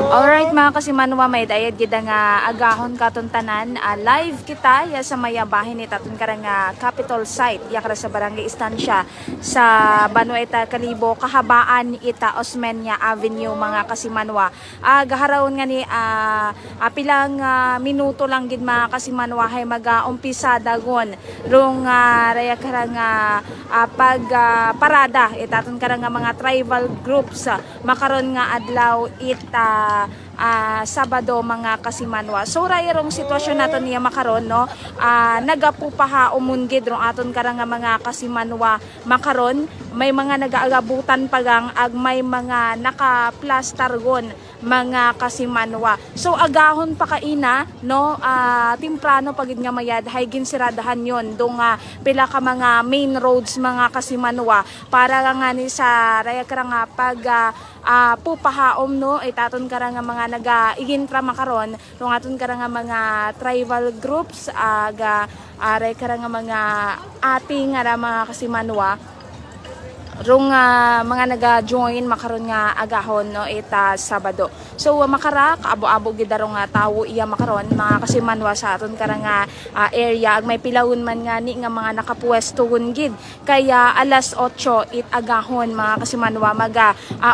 Alright mga kasimanwa, may dayad gida nga agahon katuntanan live kita ya sa mayabahin ni tatun karang capital site ya kara sa barangay Estancia sa Banueta Kalibo kahabaan ita Osmeña Avenue mga kasimanwa. Gaharaon nga ni pilang minuto lang gid mga kasimanwa hay mag-umpisa dagon rong raya karang pag parada itatun karang mga tribal groups makaron nga adlaw ita Sabado mga kasimanwa. So rayong sitwasyon naton niya makaron no, nagapupaha umungid rong aton karang mga kasimanwa makaron may mga nagaagabutan pagang ag may mga nakaplastargon mga kasimanwa. So agahon pa kaina no, timprano pagid nga mayad hay ginsiradahan yon dong pila ka mga main roads mga kasimanwa para nga ni sa raya karang pag pupahaom no itaton karang mga naga-igintra makaron rong aton karang mga tribal groups aray karang mga ating mga kasimanwa rong mga naga-join makaron nga agahon no ita Sabado. So makara kaabo-abo gid rong tawo iya makaron mga kasimanwa sa aton karang area ag may pilawon man nga ni nga mga nakapuesto gid kaya alas 8 it agahon mga kasimanwa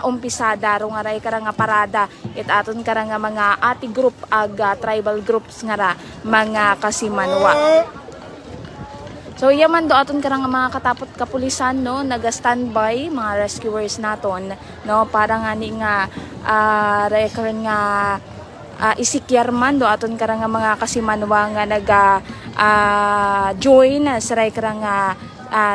umpisada rong aray karang parada it aton karang mga ati group ag tribal groups nga mga kasimanwa. So yaman do aton karang mga katapot kapulisan no naga-standby mga rescuers naton no para nga ni nga record nga isikyar man do aton karang mga kasimanwa nga naga join sa karang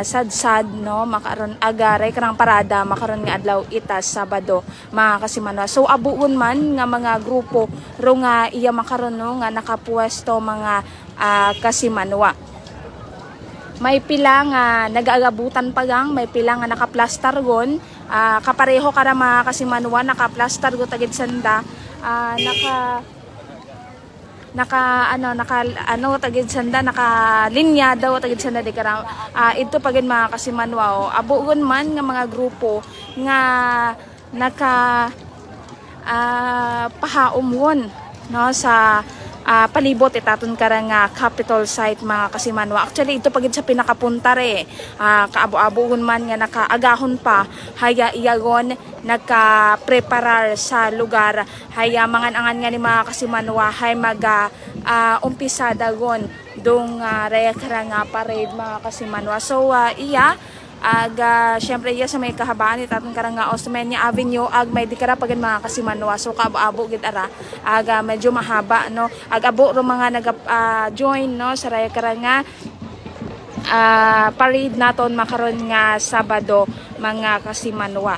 sad-sad no makaron agaray karang parada makaron nga adlaw ita Sabado mga kasimanwa. So abuon man nga mga grupo ro nga iya makaron no nga nakapuesto mga kasimanwa. May pila nga nagaagabutan pagang, may pila nga nakaplastargon, kapareho kara mga kasimanwa nakaplastargo tagid sanda, tagid sanda nakalinya daw tagid sanda di kara ito pagid mga kasimanwa abugon man nga mga grupo nga naka pahaumwon no sa palibot itaton karang capital site mga kasimanwa. Actually ito pagid sa pinakapunta kaabo-abogon man nga nakaagahon pa haya iyagon nagka-preparar sa lugar haya mangan-angan nga ni mga kasimanwa hay umpisa dagon dong raya karang parade mga kasimanwa. So iya syempre iya sa may kahabaan itatong karang Osmeña Avenue ag may dikara pagin mga kasimanwa. So kaabo gid ara medyo mahaba no abo ro mga join no sa raya karang parade naton makaron nga Sabado mga kasimanwa.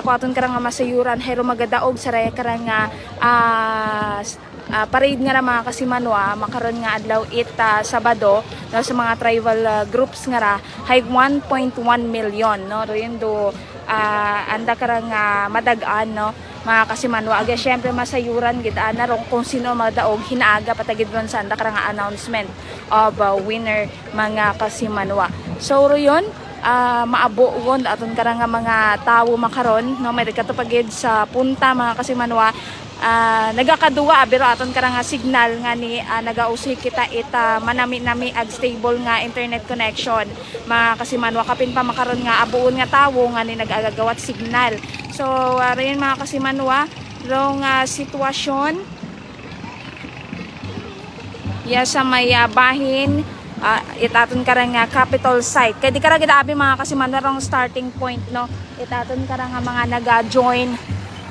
Kuaton karang masayuran hero magadaog sa raya karang parade nga mga kasimanwa makaron nga adlaw ita Sabado no, sa mga tribal groups nga hay 1.1 million no royon do anda karang madagaan no mga kasimanwa. Syempre masayuran gid na rong kung sino madaog hinaaga patagid ron sa anda karang announcement of winner mga kasimanwa. So royon maabo gon aton karang mga tawo makaron no may katupagid sa punta mga kasimanwa. Nagakaduwa pero aton karang signal nga ni nagausik kita ita manami-nami ag stable nga internet connection mga kasimanwa kapin pa makaron nga abuon nga tawo nga ni nagagawat signal. So rayon mga kasimanwa rong sitwasyon ya sa may bahin itaton karang capital site kay di kara gid abi mga kasimanwa rong starting point no itaton karang mga naga-join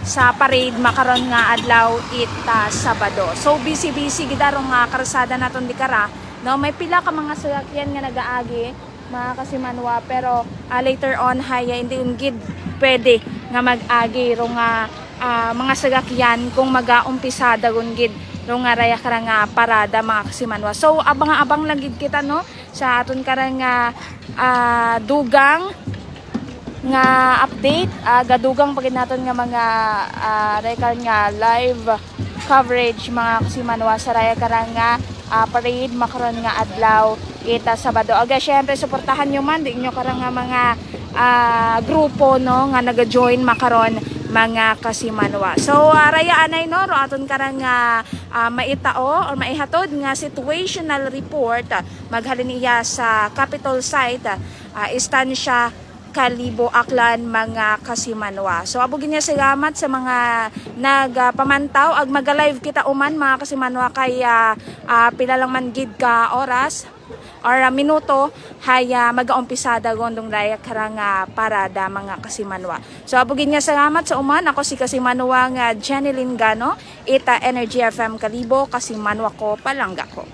sa parade makaron nga adlaw ita Sabado. So busy gid arong karsada naton di kara no may pila ka mga sasakyan nga nagaagi mga kasimanwa pero later on haya hindi gid pwede nga mag-agi rong mga sasakyan kung mag-umpisa dagon gid rong raya karang parada mga kasimanwa. So abang lang gid kita no sa aton karang dugang nga update gadugang pagid naton nga mga record nga live coverage mga kasimanwa sa raya karang parade makaron nga adlaw ita Sabado. Syempre suportahan nyo man di nyo karang mga grupo no nga naga-join makaron mga kasimanwa. So raya anay no ro aton karang maitao or maihatod nga situational report maghalin iya sa Capitol site istansya Kalibo, Aklan, mga kasimanwa. So abugin niya salamat sa mga nagpamantaw ag mag-live kita uman mga kasimanwa kay pila lang man gid ka oras or minuto haya mag-aumpisada gondong daya karang parada mga kasimanwa. So abugin niya salamat sa uman ako si kasimanwa nga Jenny Lingano, Ita Energy FM Kalibo, kasimanwa ko palangga ko.